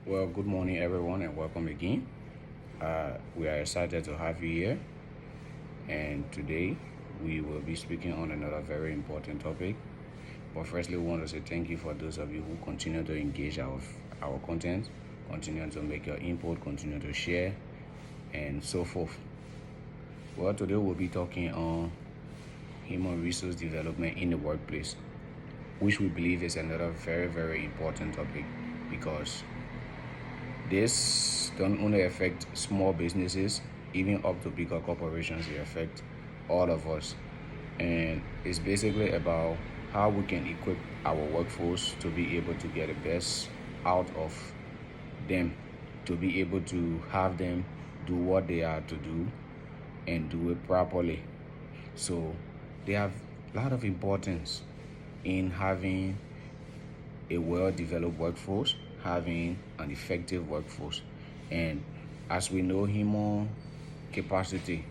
Well, good morning, everyone, and welcome again. We are excited to have you here, and today we will be speaking on another very important topic. But firstly, we want to say thank you for those of you who continue to engage our content, continue to make your input, continue to share, and so forth. Well, today we'll be talking on human resource development in the workplace, which we believe is another very important topic because this don't only affect small businesses, even up to bigger corporations, it affect all of us. And it's basically about how we can equip our workforce to be able to get the best out of them, to be able to have them do what they are to do and do it properly. So they have a lot of importance in having a well-developed workforce, having an effective workforce. And as we know, human capacity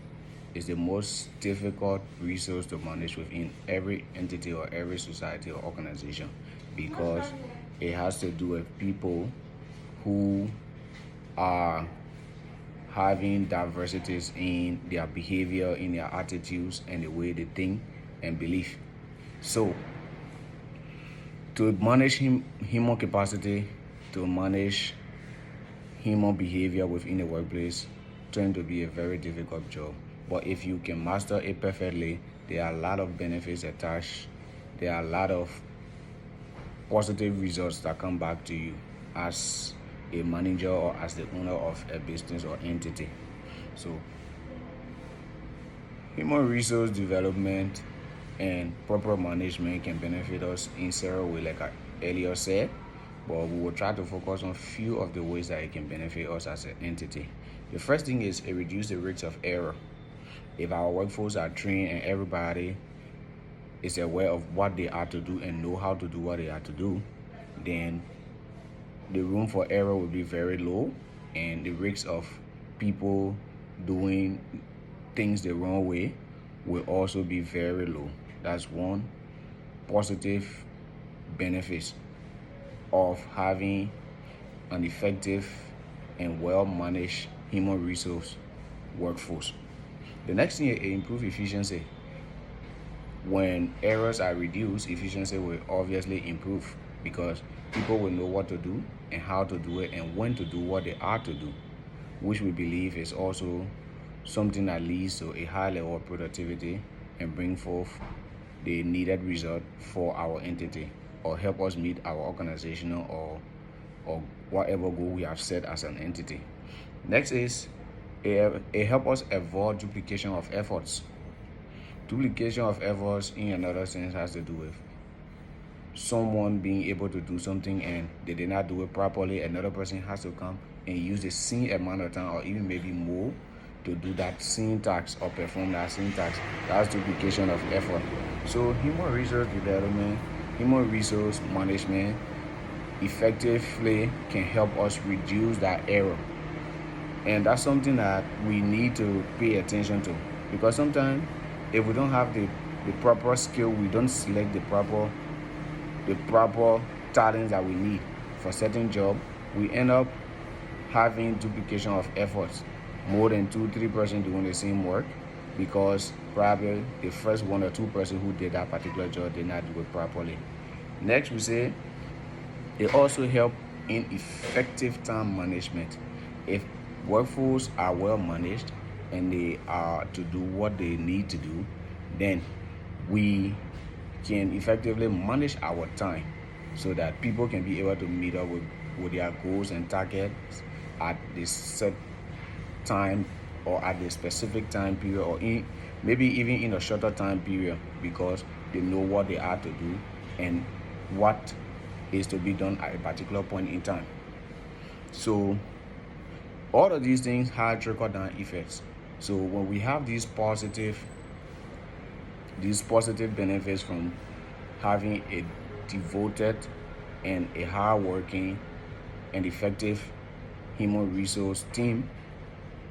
is the most difficult resource to manage within every entity or every society or organization because it has to do with people who are having diversities in their behavior, in their attitudes, and the way they think and believe. So to manage human capacity, to manage human behavior within the workplace tend to be a very difficult job. But if you can master it perfectly, there are a lot of benefits attached. There are a lot of positive results that come back to you as a manager or as the owner of a business or entity. So human resource development and proper management can benefit us in several ways, like I earlier said, but we will try to focus on few of the ways that it can benefit us as an entity. The first thing is it reduces the rates of error. If our workforce are trained and everybody is aware of what they are to do and know how to do what they are to do, then the room for error will be very low and the risk of people doing things the wrong way will also be very low. That's one positive benefit of having an effective and well-managed human resource workforce. The next thing is improve efficiency. When errors are reduced, efficiency will obviously improve because people will know what to do and how to do it and when to do what they are to do, which we believe is also something that leads to a high level of productivity and bring forth the needed result for our entity or help us meet our organizational or whatever goal we have set as an entity. Next is it help us avoid duplication of efforts. Duplication of efforts in another sense has to do with someone being able to do something and they did not do it properly. Another person has to come and use the same amount of time or even maybe more to do that same task or perform that same task. That's duplication of effort. So human resource development, human resource management effectively can help us reduce that error. And that's something that we need to pay attention to because sometimes if we don't have the proper skill, we don't select the proper talents that we need for certain job, we end up having duplication of efforts, more than 2-3 persons doing the same work because probably the first 1 or 2 person who did that particular job did not do it properly. Next, we say it also help in effective time management. If workforce are well managed and they are to do what they need to do, then we can effectively manage our time so that people can be able to meet up with their goals and targets at this set time or at the specific time period or maybe even in a shorter time period because they know what they are to do and what is to be done at a particular point in time. So all of these things have trickle down effects. So when we have these positive benefits from having a devoted and a hardworking and effective human resource team,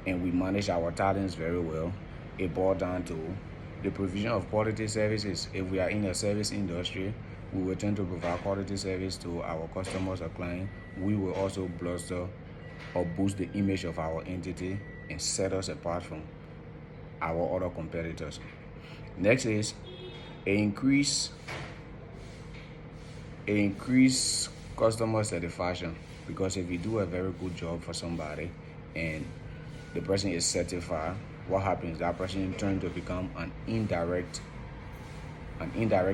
and we manage our talents very well, it boils down to the provision of quality services. If we are in a service industry, We will tend to provide quality service to our customers or clients. We will also bolster or boost the image of our entity and set us apart from our other competitors. Next is a increase customer satisfaction, because if you do a very good job for somebody and the person is certified, what happens? That person turns to become an indirect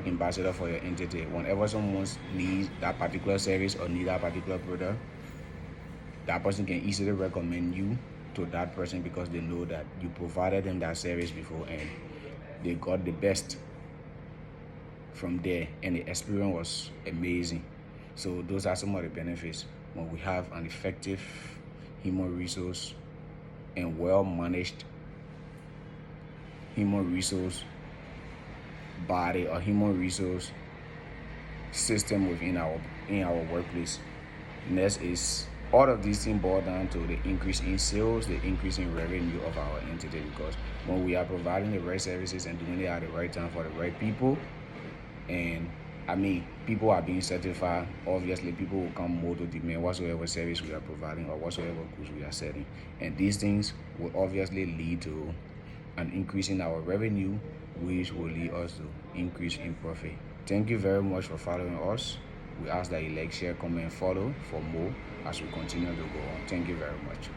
ambassador for your entity. Whenever someone needs that particular service or need that particular product, that person can easily recommend you to that person because they know that you provided them that service before and they got the best from there and the experience was amazing. So those are some of the benefits when we have an effective human resource and well managed human resource body or human resource system within our workplace. Next is all of these things boil down to the increase in sales, the increase in revenue of our entity, because when we are providing the right services and doing it at the right time for the right people, and people are being certified, obviously people will come more to demand whatsoever service we are providing or whatsoever goods we are selling. And these things will obviously lead to an increase in our revenue, which will lead us to increase in profit. Thank you very much for following us. We ask that you like, share, comment, and follow for more as we continue to go on. Thank you very much.